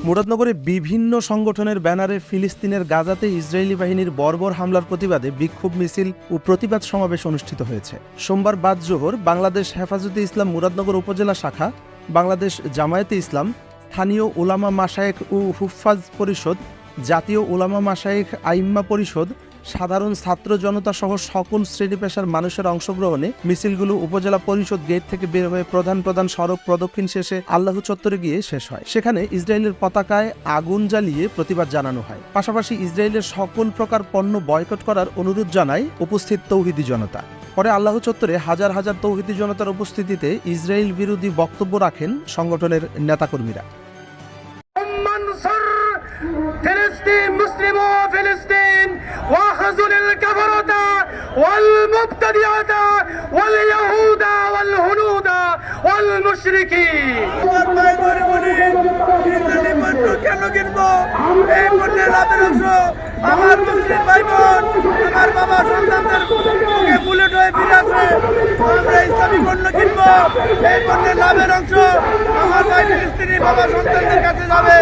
মুরাদনগরে বিভিন্ন সংগঠনের ব্যানারে ফিলিস্তিনের গাজাতে ইসরায়েলি বাহিনীর বর্বর হামলার প্রতিবাদে বিক্ষোভ মিছিল ও প্রতিবাদ সমাবেশ অনুষ্ঠিত হয়েছে। সোমবার বাদ জোহর বাংলাদেশ হেফাজতে ইসলাম মুরাদনগর উপজেলা শাখা, বাংলাদেশ জামায়াতে ইসলাম, স্থানীয় উলামা মাশায়েখ ও হুফাজ পরিষদ, জাতীয় উলামা মাশায়েখ আইম্মা পরিষদ, সাধারণ ছাত্র জনতা সহ সকল শ্রেণী পেশার মানুষের অংশগ্রহণে মিছিলগুলো উপজেলা পরিষদ গেট থেকে বের হয়ে প্রধান সড়ক প্রদক্ষিণ শেষে আল্লাহ চত্বরে গিয়ে শেষ হয়। সেখানে ইসরায়েলের পতাকায় আগুন জ্বালিয়ে প্রতিবাদ জানানো হয়। পাশাপাশি ইসরায়েলের সকল প্রকার পণ্য বয়কট করার অনুরোধ জানায় উপস্থিত তৌহিদি জনতা। পরে আল্লাহ চত্বরে হাজার হাজার তৌহিদি জনতার উপস্থিতিতে ইসরায়েল বিরোধী বক্তব্য রাখেন সংগঠনের নেতাকর্মীরা। فلسطين مسلمو فلسطين واخذوا الكفرة والمبتدعة واليهود والهنود والمشركين আমার মুসলিম ভাই বোন, আমার বাবা সন্তানদের মুখে বুলেট হয়ে ফিরে আসে, আমরা ইসলামী পণ্য কিনবো। এই পণ্যের লাভের অংশ আমার ভাই ফিলিস্তিনি বাবা সন্তানদের কাছে যাবে।